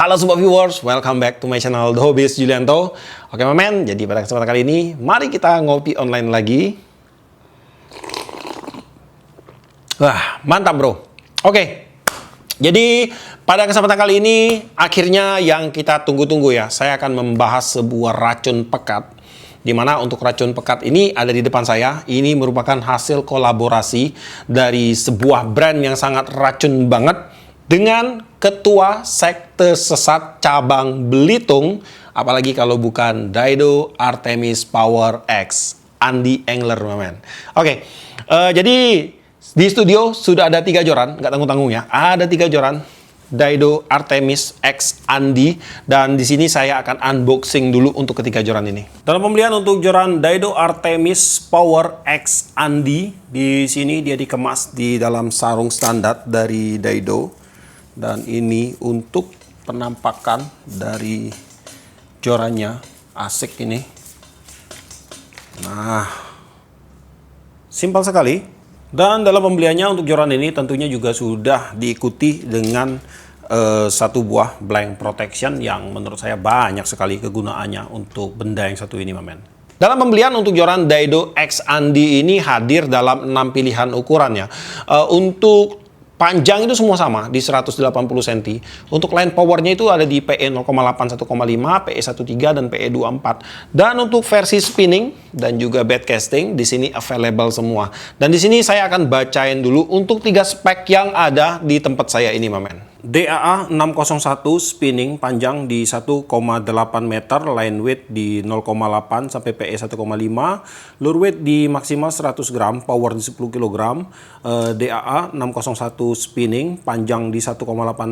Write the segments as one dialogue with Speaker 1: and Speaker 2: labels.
Speaker 1: Halo Sobat Viewers, welcome back to my channel The Hobbyist Julianto. Oke men, jadi pada kesempatan kali ini mari kita ngopi online lagi. Wah, mantap bro. Oke, jadi pada kesempatan kali ini akhirnya yang kita tunggu-tunggu ya. Saya akan membahas sebuah racun pekat, di mana untuk racun pekat ini ada di depan saya. Ini merupakan hasil kolaborasi dari sebuah brand yang sangat racun banget dengan Ketua Sekte Sesat Cabang Belitung, apalagi kalau bukan Daido Artemis Power X, Andi Engler, men. Oke, jadi di studio sudah ada 3 joran, nggak tanggung-tanggung ya. Ada 3 joran Daido Artemis X Andi, dan di sini saya akan unboxing dulu untuk ketiga joran ini. Dalam pembelian untuk joran Daido Artemis Power X Andi, di sini dia dikemas di dalam sarung standar dari Daido. Dan ini untuk penampakan dari jorannya, asik ini. Nah, simpel sekali. Dan dalam pembeliannya untuk joran ini tentunya juga sudah diikuti dengan satu buah blank protection yang menurut saya banyak sekali kegunaannya untuk benda yang satu ini, men. Dalam pembelian untuk joran Daido X Andi ini hadir dalam 6 pilihan ukurannya. Untuk panjang itu semua sama di 180 cm. Untuk line powernya itu ada di PE 0,8 1,5, PE 1,3 dan PE 2,4. Dan untuk versi spinning dan juga bed casting di sini available semua. Dan di sini saya akan bacain dulu untuk 3 spek yang ada di tempat saya ini, men. DAA 601 spinning panjang di 1,8 meter, line weight di 0,8 sampai PE 1,5, lure weight di maksimal 100 gram, power di 10 kg. DAA 601 spinning panjang di 1,8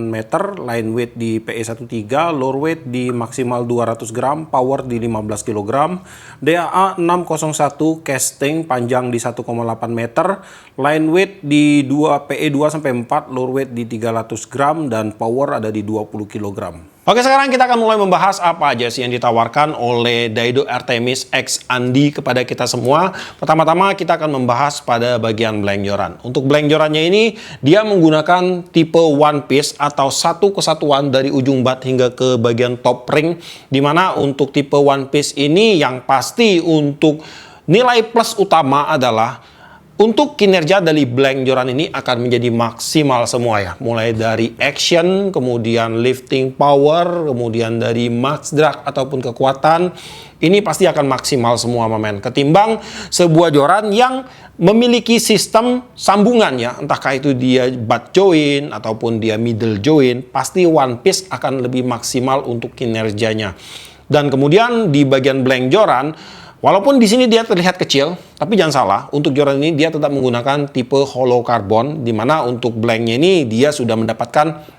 Speaker 1: meter, line weight di PE 1,3, lure weight di maksimal 200 gram, power di 15 kg. DAA 601 casting panjang di 1,8 meter, line weight di PE 2 sampai 4, lure weight di 300 gram dan power ada di 20 kg. Oke, sekarang kita akan mulai membahas apa aja sih yang ditawarkan oleh Daido Artemis X Andi kepada kita semua. Pertama-tama kita akan membahas pada bagian blank joran. Untuk blank jorannya ini dia menggunakan tipe one piece atau satu kesatuan dari ujung bat hingga ke bagian top ring, dimana untuk tipe one piece ini yang pasti untuk nilai plus utama adalah untuk kinerja dari blank joran ini akan menjadi maksimal semua ya. Mulai dari action, kemudian lifting power, kemudian dari max drag ataupun kekuatan. Ini pasti akan maksimal semua, men. Ketimbang sebuah joran yang memiliki sistem sambungan ya. Entahkah itu dia butt joint ataupun dia middle joint. Pasti one piece akan lebih maksimal untuk kinerjanya. Dan kemudian di bagian blank joran, walaupun di sini dia terlihat kecil, tapi jangan salah, untuk joran ini dia tetap menggunakan tipe hollow carbon, di mana untuk blanknya ini dia sudah mendapatkan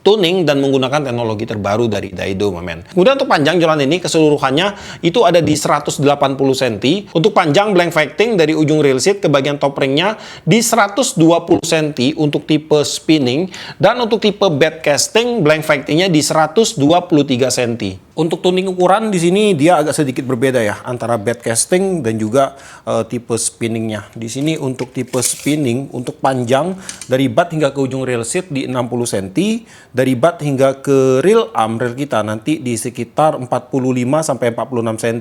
Speaker 1: tuning dan menggunakan teknologi terbaru dari Daido, men. Kemudian untuk panjang joran ini keseluruhannya itu ada di 180 cm. Untuk panjang blank facting dari ujung rail seat ke bagian top ringnya di 120 cm untuk tipe spinning, dan untuk tipe bed casting blank factingnya di 123 cm. Untuk tuning ukuran di sini dia agak sedikit berbeda ya antara bed casting dan juga tipe spinningnya. Di sini untuk tipe spinning untuk panjang dari butt hingga ke ujung rail seat di 60 cm, dari butt hingga ke reel arm reel kita nanti di sekitar 45 sampai 46 cm.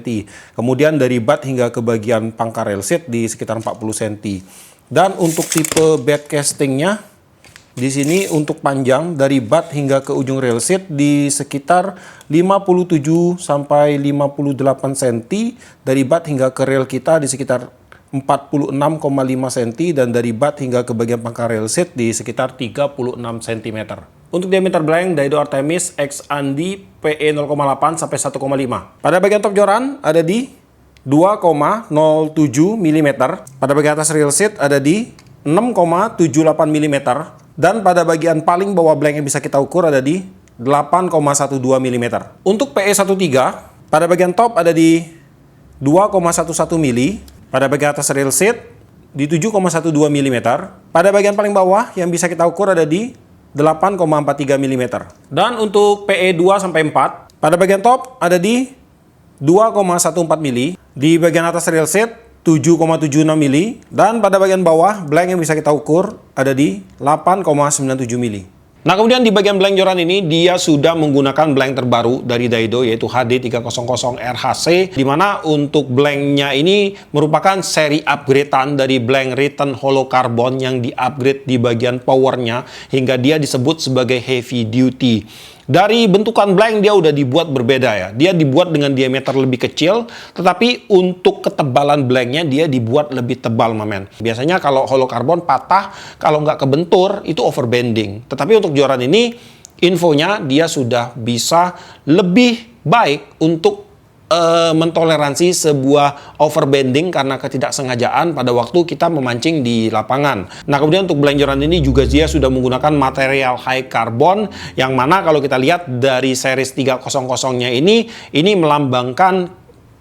Speaker 1: Kemudian dari butt hingga ke bagian pangkal rail seat di sekitar 40 cm. Dan untuk tipe bed castingnya di sini untuk panjang dari butt hingga ke ujung rail seat di sekitar 57 sampai 58 cm, dari butt hingga ke rail kita di sekitar 46,5 cm, dan dari butt hingga ke bagian pangkal rail seat di sekitar 36 cm. Untuk diameter blank Daido Artemis X Andi PE 0,8 sampai 1,5. Pada bagian top joran ada di 2,07 mm. Pada bagian atas rail seat ada di 6,78 mm. Dan pada bagian paling bawah blank yang bisa kita ukur ada di 8,12 mm. Untuk PE 1,3 pada bagian top ada di 2,11 mm. Pada bagian atas rail seat di 7,12 mm. Pada bagian paling bawah yang bisa kita ukur ada di 8,43 mm. Dan untuk PE 2 sampai 4 pada bagian top ada di 2,14 mm. Di bagian atas rail seat 7,76 mili, dan pada bagian bawah blank yang bisa kita ukur ada di 8,97 mili. Nah, kemudian di bagian blank joran ini dia sudah menggunakan blank terbaru dari Daido, yaitu HD300RHC, di mana untuk blanknya ini merupakan seri upgradean dari blank Return Hollow Carbon yang di-upgrade di bagian powernya hingga dia disebut sebagai heavy duty. Dari bentukan blank dia udah dibuat berbeda ya. Dia dibuat dengan diameter lebih kecil, tetapi untuk ketebalan blanknya dia dibuat lebih tebal, mamen. Biasanya kalau hollow carbon patah, kalau nggak kebentur itu overbending. Tetapi untuk joran ini, infonya dia sudah bisa lebih baik untuk mentoleransi sebuah overbending karena ketidaksengajaan pada waktu kita memancing di lapangan. Nah, kemudian untuk blank joran ini juga dia sudah menggunakan material high carbon, yang mana kalau kita lihat dari series 300-nya ini melambangkan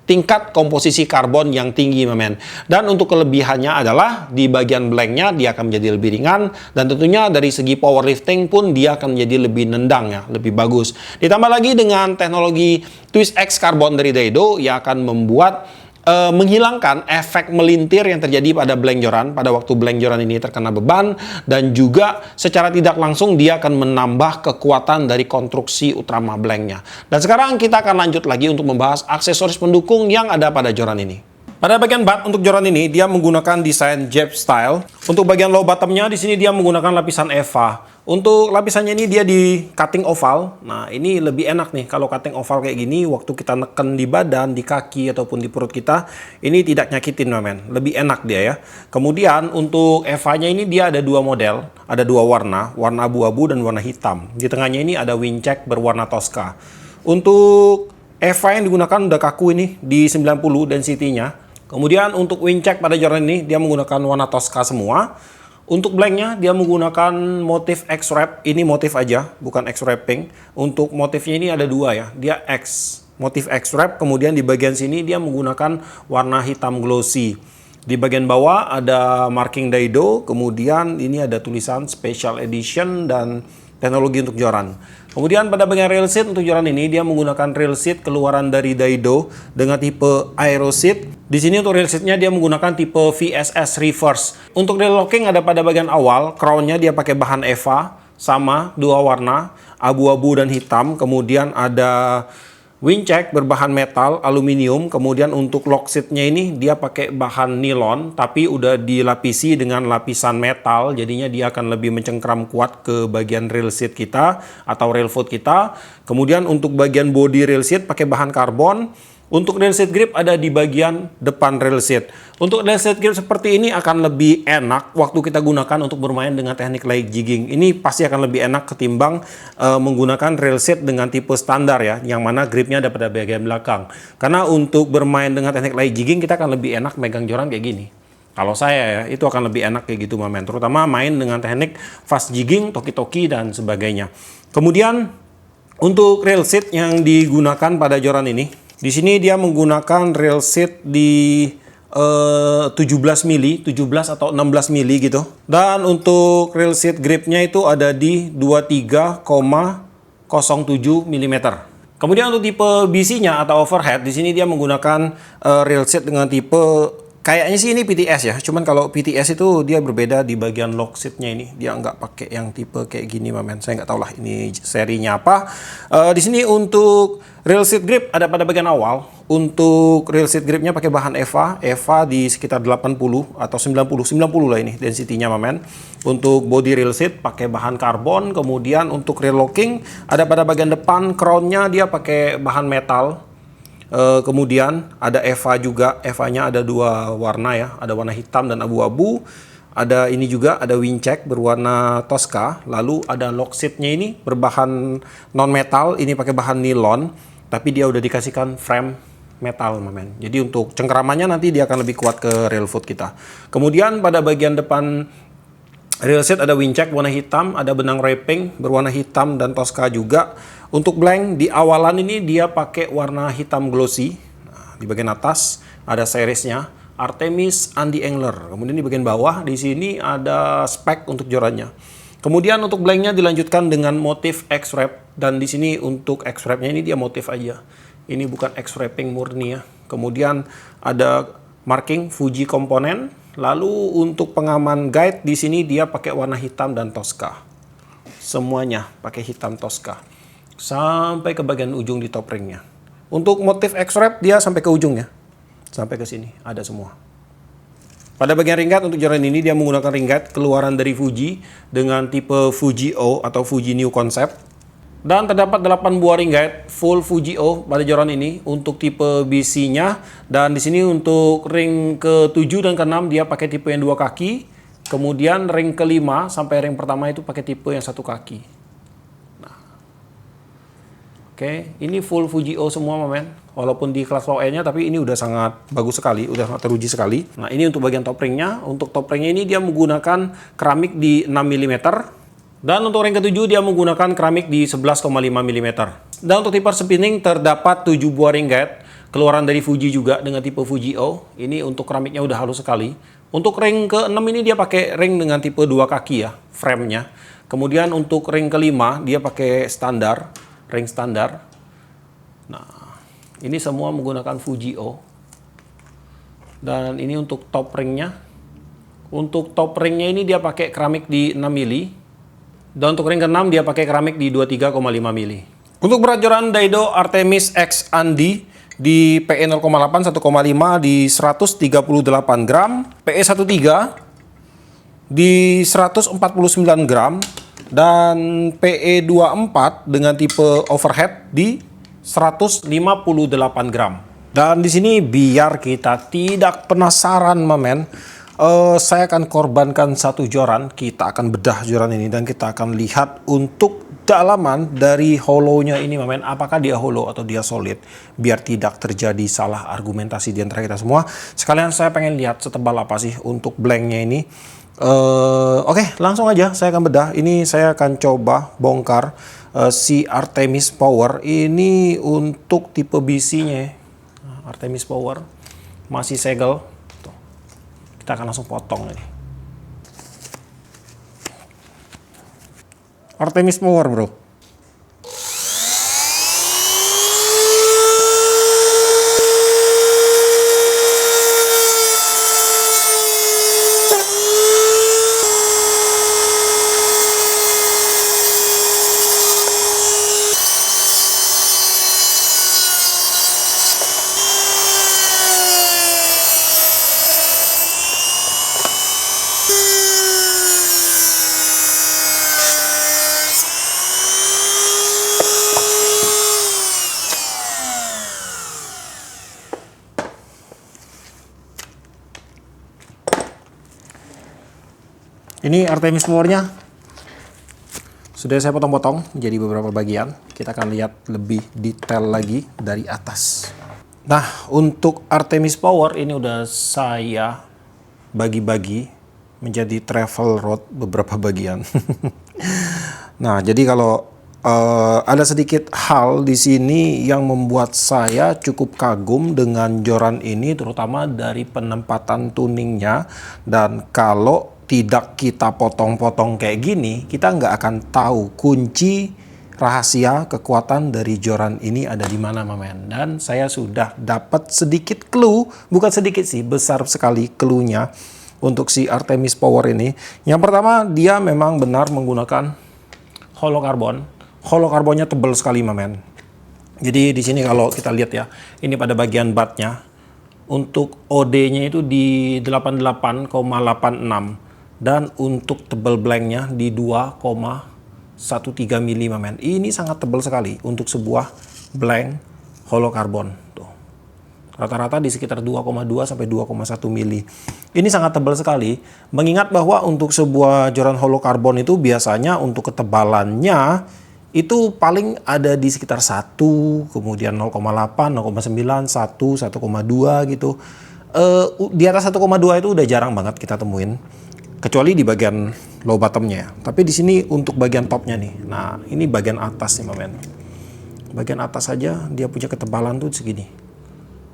Speaker 1: tingkat komposisi karbon yang tinggi, mamen. Dan untuk kelebihannya adalah di bagian blanknya dia akan menjadi lebih ringan, dan tentunya dari segi powerlifting pun dia akan menjadi lebih nendang ya, lebih bagus. Ditambah lagi dengan teknologi Twist X Carbon dari Daido yang akan membuat menghilangkan efek melintir yang terjadi pada blank joran pada waktu blank joran ini terkena beban, dan juga secara tidak langsung dia akan menambah kekuatan dari konstruksi utama blanknya. Dan sekarang kita akan lanjut lagi untuk membahas aksesoris pendukung yang ada pada joran ini. Pada bagian butt untuk joran ini dia menggunakan desain Jab style. Untuk bagian low bottomnya di sini dia menggunakan lapisan EVA. Untuk lapisannya ini dia di cutting oval. Nah, ini lebih enak nih kalau cutting oval kayak gini, waktu kita neken di badan, di kaki ataupun di perut kita, ini tidak nyakitin, men. Lebih enak dia ya. Kemudian untuk EVA-nya ini dia ada dua model, ada dua warna abu-abu dan warna hitam. Di tengahnya ini ada wing check berwarna Tosca. Untuk EVA yang digunakan udah kaku ini di 90 density-nya. Kemudian untuk wing check pada joran ini dia menggunakan warna Tosca semua. Untuk blanknya dia menggunakan motif X-wrap, ini motif aja, bukan X-wrapping. Untuk motifnya ini ada dua ya, dia X, motif X-wrap, kemudian di bagian sini dia menggunakan warna hitam glossy. Di bagian bawah ada marking Daido, kemudian ini ada tulisan Special Edition dan teknologi untuk joran. Kemudian pada bagian rail seat untuk joran ini dia menggunakan rail seat keluaran dari Daido dengan tipe Aero seat. Di sini untuk rail seatnya dia menggunakan tipe VSS reverse. Untuk rail locking ada pada bagian awal, crownnya dia pakai bahan EVA sama dua warna, abu-abu dan hitam. Kemudian ada wing check berbahan metal, aluminium. Kemudian untuk lock seatnya ini dia pakai bahan nilon, tapi udah dilapisi dengan lapisan metal. Jadinya dia akan lebih mencengkram kuat ke bagian rail seat kita atau rail foot kita. Kemudian untuk bagian body rail seat pakai bahan karbon. Untuk rail seat grip ada di bagian depan rail seat. Untuk rail seat grip seperti ini akan lebih enak waktu kita gunakan untuk bermain dengan teknik leg jigging. Ini pasti akan lebih enak ketimbang menggunakan rail seat dengan tipe standar ya, yang mana gripnya ada pada bagian belakang. Karena untuk bermain dengan teknik leg jigging kita akan lebih enak megang joran kayak gini. Kalau saya ya, itu akan lebih enak kayak gitu, mamen. Terutama main dengan teknik fast jigging, toki-toki dan sebagainya. Kemudian untuk rail seat yang digunakan pada joran ini, di sini dia menggunakan rail seat di 17 mili, 17 atau 16 mili gitu. Dan untuk rail seat gripnya itu ada di 23,07 mm. Kemudian untuk tipe BC-nya atau overhead, di sini dia menggunakan rail seat dengan tipe, kayaknya sih ini PTS ya. Cuman kalau PTS itu dia berbeda di bagian lock seatnya ini. Dia nggak pakai yang tipe kayak gini, mamen. Saya nggak tahu lah ini serinya apa. Di sini untuk rail seat grip ada pada bagian awal. Untuk rail seat gripnya pakai bahan EVA di sekitar 80 atau 90 lah ini density-nya, mamen. Untuk body rail seat pakai bahan karbon. Kemudian untuk rail locking ada pada bagian depan, crown-nya dia pakai bahan metal. Kemudian ada EVA juga, EVA-nya ada dua warna ya, ada warna hitam dan abu-abu. Ada ini juga, ada wing check berwarna Tosca. Lalu ada lock seat-nya ini berbahan non metal, ini pakai bahan nilon, tapi dia udah dikasihkan frame metal, mamen. Jadi untuk cengkeramannya nanti dia akan lebih kuat ke rail foot kita. Kemudian pada bagian depan rail seat ada wing check warna hitam, ada benang wrapping berwarna hitam dan Tosca juga. Untuk blank di awalan ini dia pakai warna hitam glossy. Nah, di bagian atas ada seriesnya Artemis Andy Angler. Kemudian di bagian bawah di sini ada spek untuk jorannya. Kemudian untuk blanknya dilanjutkan dengan motif X-wrap, dan di sini untuk X-wrapnya ini dia motif aja. Ini bukan X-wrapping murni ya. Kemudian ada marking Fuji komponen. Lalu untuk pengaman guide di sini dia pakai warna hitam dan Tosca. semuanya pakai hitam Tosca sampai ke bagian ujung di top ringnya. Untuk motif X-Wrap dia sampai ke ujungnya, sampai ke sini ada semua. Pada bagian ring guide untuk joran ini dia menggunakan ring guide keluaran dari Fuji dengan tipe Fuji O atau Fuji New Concept. Dan terdapat 8 buah ring guide full Fuji O pada joran ini untuk tipe BC-nya. Dan di sini untuk ring ke-7 dan ke-6 dia pakai tipe yang 2 kaki. Kemudian ring ke-5 sampai ring pertama itu pakai tipe yang 1 kaki. Nah. Oke, ini full Fuji O semua, men. Walaupun di kelas low end-nya, tapi ini udah sangat bagus sekali, udah sangat teruji sekali. Nah, ini untuk bagian top ringnya. Untuk top ringnya ini dia menggunakan keramik di 6 mm. Dan untuk ring ke-7 dia menggunakan keramik di 11,5 mm. Dan untuk tipe spinning terdapat 7 buah ring guide keluaran dari Fuji juga dengan tipe Fuji O. Ini untuk keramiknya udah halus sekali. Untuk ring ke-6 ini dia pakai ring dengan tipe 2 kaki ya, frame-nya. Kemudian untuk ring ke-5 dia pakai standar, ring standar. Nah, ini semua menggunakan Fuji O. Dan ini untuk top ringnya. Untuk top ringnya ini dia pakai keramik di 6 mili. Dan untuk ring ke-6 dia pakai keramik di 23,5 mili. Untuk berat joran Daido Artemis X Andi di PE 0,8 1,5 di 138 gram, PE 13 di 149 gram, dan PE 24 dengan tipe overhead di 158 gram. Dan di sini biar kita tidak penasaran, mamen, saya akan korbankan satu joran. Kita akan bedah joran ini dan kita akan lihat untuk dalaman dari hollow-nya ini, mamen, apakah dia hollow atau dia solid, biar tidak terjadi salah argumentasi di antara kita semua. Sekalian saya pengen lihat setebal apa sih untuk blanknya ini. Oke, langsung aja saya akan bedah. Ini saya akan coba bongkar si Artemis Power ini untuk tipe BC-nya. Artemis Power masih segel. Tuh. Kita akan langsung potong ini. Artemis Power, bro. Ini Artemis Power-nya sudah saya potong-potong menjadi beberapa bagian. Kita akan lihat lebih detail lagi dari atas. Nah, untuk Artemis Power ini udah saya bagi-bagi menjadi travel rod beberapa bagian. Nah, jadi kalau ada sedikit hal di sini yang membuat saya cukup kagum dengan joran ini, terutama dari penempatan tuningnya. Dan kalau tidak kita potong-potong kayak gini, kita nggak akan tahu kunci rahasia kekuatan dari joran ini ada di mana, mamen. Dan saya sudah dapat sedikit clue, bukan sedikit sih, besar sekali clue-nya untuk si Artemis Power ini. Yang pertama, dia memang benar menggunakan hollow carbon. Hollow carbonnya tebal sekali, mamen. Jadi di sini kalau kita lihat ya, ini pada bagian batnya, untuk OD-nya itu di 88,86. Dan untuk tebal blanknya di 2,13 mili, mamen. Ini sangat tebal sekali untuk sebuah blank hollow carbon. Tuh. Rata-rata di sekitar 2,2 sampai 2,1 mili. Ini sangat tebal sekali. Mengingat bahwa untuk sebuah joran hollow carbon itu biasanya untuk ketebalannya itu paling ada di sekitar 1, kemudian 0,8, 0,9, 1, 1,2 gitu. Di atas 1,2 itu udah jarang banget kita temuin. Kecuali di bagian low bottomnya ya. Tapi di sini untuk bagian topnya nih. Nah, ini bagian atas nih, mamen. Bagian atas saja dia punya ketebalan tuh segini.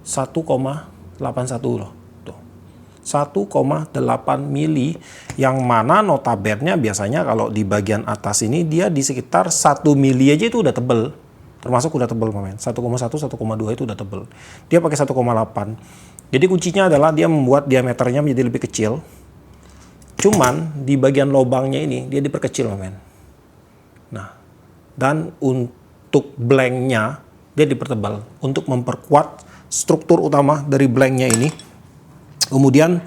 Speaker 1: 1,81 loh. Tuh. 1,8 mili. Yang mana notabene biasanya kalau di bagian atas ini dia di sekitar 1 mili aja itu udah tebel. Termasuk udah tebel, mamen. 1,1, 1,2 itu udah tebel. Dia pakai 1,8. Jadi kuncinya adalah dia membuat diameternya menjadi lebih kecil. Cuman di bagian lubangnya ini dia diperkecil, mamen. Nah, dan untuk blanknya dia dipertebal untuk memperkuat struktur utama dari blanknya ini. Kemudian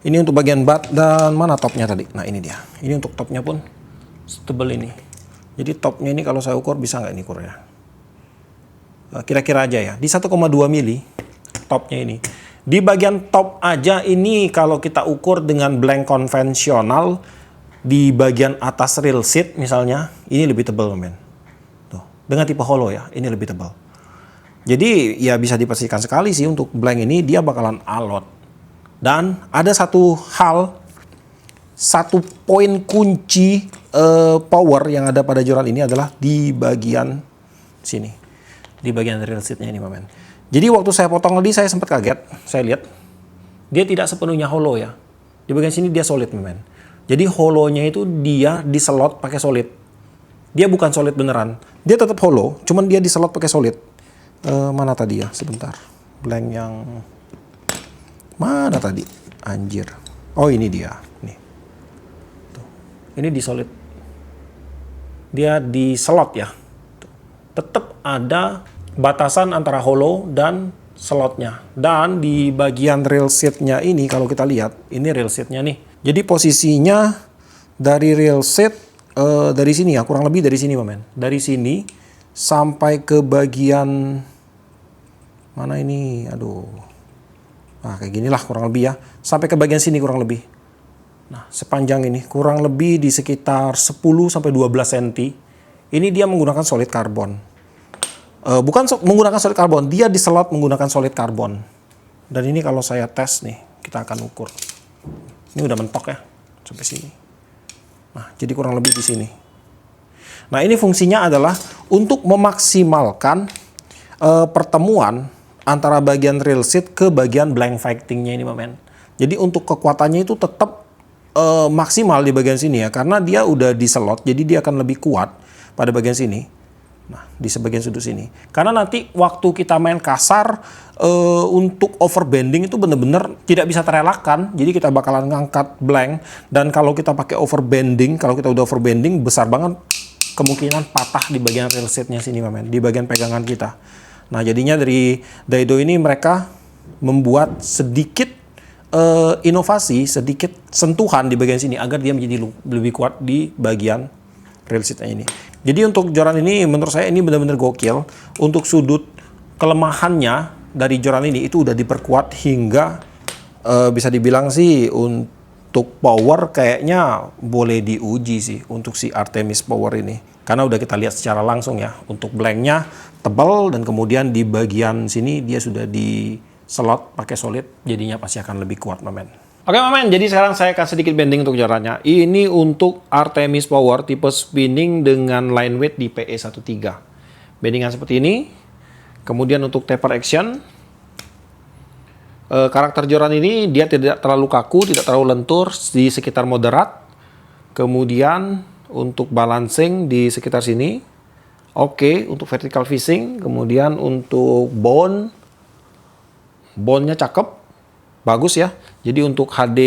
Speaker 1: ini untuk bagian bat dan mana topnya tadi. Nah ini dia. Ini untuk topnya pun setebal ini. Jadi topnya ini kalau saya ukur bisa nggak ini ukurnya? Kira-kira aja ya. Di 1,2 mili topnya ini. Di bagian top aja ini kalau kita ukur dengan blank konvensional di bagian atas real seat misalnya ini lebih tebal men. Tuh, dengan tipe hollow ya, ini lebih tebal. Jadi ya bisa dipastikan sekali sih untuk blank ini dia bakalan alot. Dan ada satu poin kunci power yang ada pada joran ini adalah di bagian sini. Di bagian real seatnya ini men. Jadi waktu saya potong tadi saya sempat kaget, saya lihat dia tidak sepenuhnya hollow ya. Di bagian sini dia solid men. Jadi hollow-nya itu dia diselot pakai solid. Dia bukan solid beneran. Dia tetap hollow, cuman dia diselot pakai solid. Mana tadi ya? Sebentar. Blank yang mana tadi? Anjir. Oh ini dia. Nih. Tuh. Ini di solid. Dia diselot ya. Tetap ada batasan antara hollow dan slotnya. Dan di bagian rail seat-nya ini kalau kita lihat, ini rail seat-nya nih. Jadi posisinya dari rail seat dari sini ya, kurang lebih dari sini men. Dari sini sampai ke bagian mana ini? Aduh. Nah, kayak ginilah kurang lebih ya. Sampai ke bagian sini kurang lebih. Nah, sepanjang ini kurang lebih di sekitar 10 sampai 12 cm. Ini dia menggunakan solid carbon. Bukan menggunakan solid carbon, dia diselot menggunakan solid carbon. Dan ini kalau saya tes nih, kita akan ukur. Ini udah mentok ya, sampai sini. Nah, jadi kurang lebih di sini. Nah, ini fungsinya adalah untuk memaksimalkan pertemuan antara bagian rail seat ke bagian blank fightingnya ini, men. Jadi untuk kekuatannya itu tetap maksimal di bagian sini ya, karena dia udah diselot, jadi dia akan lebih kuat pada bagian sini. Nah, di sebagian sudut sini. Karena nanti waktu kita main kasar untuk overbending itu benar-benar tidak bisa terelakkan. Jadi kita bakalan ngangkat blank. Dan kalau kita pakai overbending, kalau kita udah overbending, besar banget kemungkinan patah di bagian rail seat-nya sini, men. Di bagian pegangan kita. Nah, jadinya dari Daido ini mereka membuat sedikit inovasi, sedikit sentuhan di bagian sini agar dia menjadi lebih kuat di bagian rail seat-nya ini. Jadi untuk joran ini menurut saya ini benar-benar gokil. Untuk sudut kelemahannya dari joran ini itu udah diperkuat hingga bisa dibilang sih untuk power kayaknya boleh diuji sih untuk si Artemis Power ini. Karena udah kita lihat secara langsung ya. Untuk blanknya tebal dan kemudian di bagian sini dia sudah diselot pakai solid. Jadinya pasti akan lebih kuat, men. Oke, men, jadi sekarang saya akan sedikit bending untuk jorannya. Ini untuk Artemis Power tipe spinning dengan line weight di PE13. Bendingan seperti ini. Kemudian untuk taper action. Karakter joran ini dia tidak terlalu kaku, tidak terlalu lentur, di sekitar moderat. Kemudian untuk balancing di sekitar sini. Oke, untuk vertical fishing. Kemudian untuk bone-nya cakep. Bagus ya. Jadi untuk HD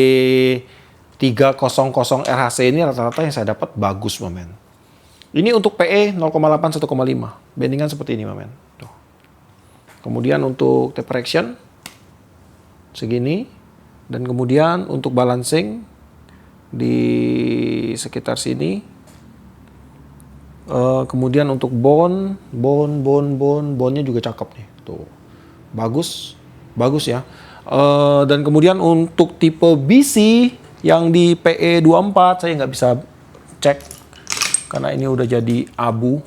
Speaker 1: 300 RHC ini rata-rata yang saya dapat bagus, men. Ini untuk PE 0,8 1,5. Bendingan seperti ini, men. Tuh. Kemudian untuk taper action segini dan kemudian untuk balancing di sekitar sini. Kemudian untuk bone-nya juga cakep nih. Tuh. Bagus ya. Dan kemudian untuk tipe BC yang di PE24 saya nggak bisa cek karena ini udah jadi abu,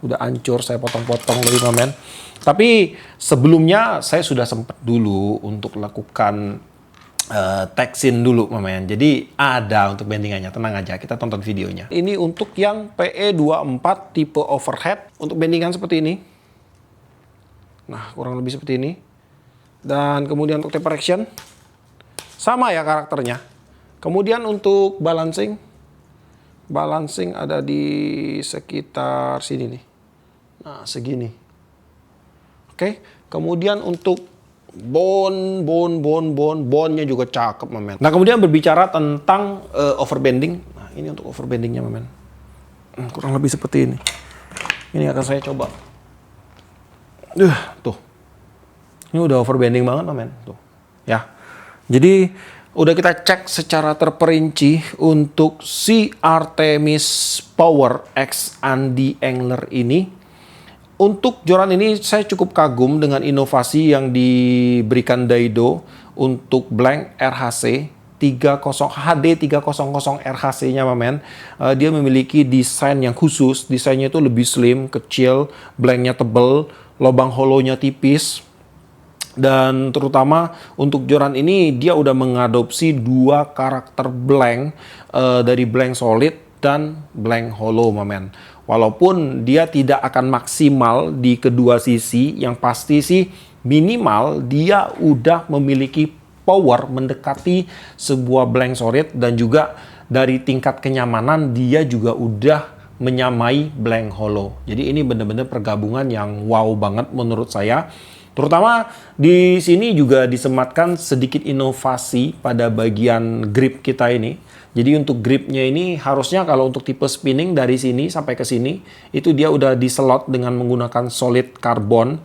Speaker 1: udah hancur, saya potong-potong lebih, men. Tapi sebelumnya saya sudah sempat dulu untuk lakukan teksin dulu, men. Jadi ada untuk bendingannya, tenang aja, kita tonton videonya. Ini untuk yang PE24 tipe overhead untuk bendingan seperti ini. Nah, kurang lebih seperti ini. Dan kemudian untuk taper action sama ya karakternya. Kemudian untuk balancing ada di sekitar sini nih. Nah, segini. Oke. Kemudian untuk bone-nya juga cakep, men. Nah, kemudian berbicara tentang overbending. Nah, ini untuk overbendingnya, men. Kurang lebih seperti ini. Ini akan saya coba. Tuh. Ini udah overbanding banget, men. Tuh. Ya. Jadi udah kita cek secara terperinci untuk si Artemis Power X Andy Angler ini. Untuk joran ini saya cukup kagum dengan inovasi yang diberikan Daido untuk blank RHC 30 HD 300 RHC-nya, men. Dia memiliki desain yang khusus. Desainnya itu lebih slim, kecil, blanknya tebel, lubang hollow-nya tipis. Dan terutama untuk joran ini dia udah mengadopsi dua karakter blank dari blank solid dan blank hollow, men. Walaupun dia tidak akan maksimal di kedua sisi, yang pasti sih minimal dia udah memiliki power mendekati sebuah blank solid, dan juga dari tingkat kenyamanan dia juga udah menyamai blank hollow. Jadi ini bener-bener pergabungan yang wow banget menurut saya. Terutama di sini juga disematkan sedikit inovasi pada bagian grip kita ini. Jadi untuk gripnya ini harusnya kalau untuk tipe spinning dari sini sampai ke sini itu dia udah diselot dengan menggunakan solid karbon,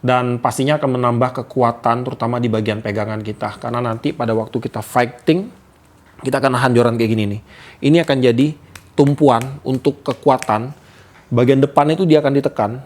Speaker 1: dan pastinya akan menambah kekuatan terutama di bagian pegangan kita, karena nanti pada waktu kita fighting kita akan nahan joran kayak gini nih. Ini akan jadi tumpuan untuk kekuatan. Bagian depan itu dia akan ditekan,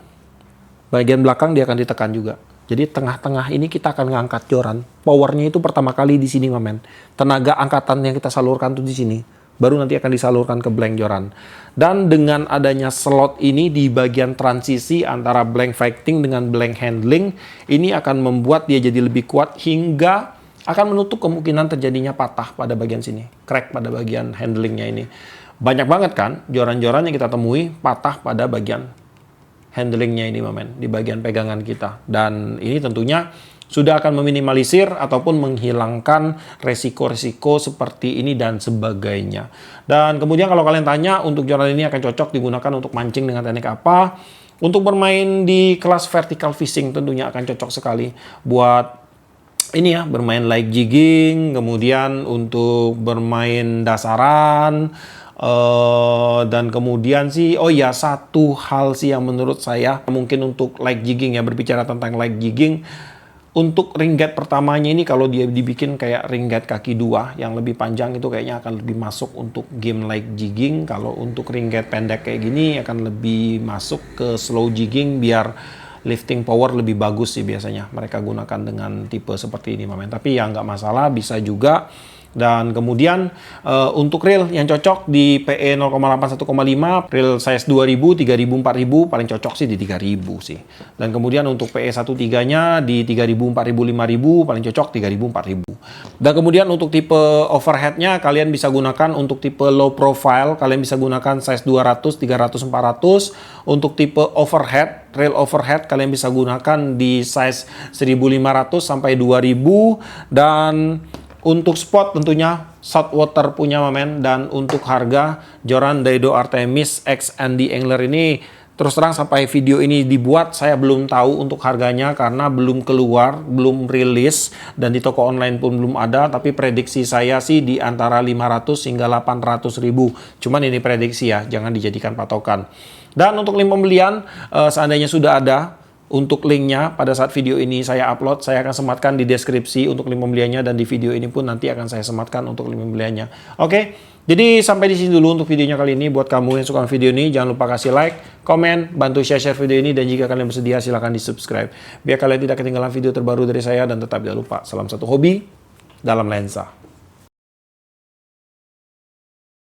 Speaker 1: bagian belakang dia akan ditekan juga. Jadi tengah-tengah ini kita akan ngangkat joran. Powernya itu pertama kali di sini, men. Tenaga angkatan yang kita salurkan tuh di sini. Baru nanti akan disalurkan ke blank joran. Dan dengan adanya slot ini di bagian transisi antara blank fighting dengan blank handling, ini akan membuat dia jadi lebih kuat hingga akan menutup kemungkinan terjadinya patah pada bagian sini. Crack pada bagian handlingnya ini. Banyak banget kan joran-joran yang kita temui patah pada bagian handlingnya ini, men, di bagian pegangan kita. Dan ini tentunya sudah akan meminimalisir ataupun menghilangkan resiko-resiko seperti ini dan sebagainya. Dan kemudian kalau kalian tanya untuk joran ini akan cocok digunakan untuk mancing dengan teknik apa? Untuk bermain di kelas vertical fishing tentunya akan cocok sekali buat ini ya, bermain light jigging, kemudian untuk bermain dasaran. Dan kemudian sih, oh ya, satu hal sih yang menurut saya mungkin untuk light jigging ya, berbicara tentang light jigging, untuk ring guide pertamanya ini kalau dia dibikin kayak ring guide kaki 2 yang lebih panjang itu kayaknya akan lebih masuk untuk game light jigging. Kalau untuk ring guide pendek kayak gini akan lebih masuk ke slow jigging biar lifting power lebih bagus sih biasanya mereka gunakan dengan tipe seperti ini, men. Tapi ya nggak masalah, bisa juga. Dan kemudian untuk reel yang cocok di PE 0,8 1,5, reel size 2000, 3000, 4000 paling cocok sih di 3000 sih. Dan kemudian untuk PE 1.3-nya di 3000, 4000, 5000 paling cocok 3000, 4000. Dan kemudian untuk tipe overhead-nya kalian bisa gunakan untuk tipe low profile, kalian bisa gunakan size 200, 300, 400. Untuk tipe overhead, reel overhead kalian bisa gunakan di size 1500 sampai 2000. Dan untuk spot tentunya saltwater punya, men. Dan untuk harga joran Daido Artemis X Andy Angler ini terus terang sampai video ini dibuat saya belum tahu untuk harganya karena belum keluar, belum rilis, dan di toko online pun belum ada. Tapi prediksi saya sih di antara 500 hingga 800 ribu. Cuman ini prediksi ya, jangan dijadikan patokan. Dan untuk link pembelian seandainya sudah ada untuk linknya pada saat video ini saya upload, saya akan sematkan di deskripsi untuk link pembeliannya, dan di video ini pun nanti akan saya sematkan untuk link pembeliannya. Oke, jadi sampai di sini dulu untuk videonya kali ini. Buat kamu yang suka video ini, jangan lupa kasih like, komen, bantu share video ini, dan jika kalian bersedia silahkan di subscribe biar kalian tidak ketinggalan video terbaru dari saya. Dan tetap jangan lupa, salam satu hobi dalam lensa.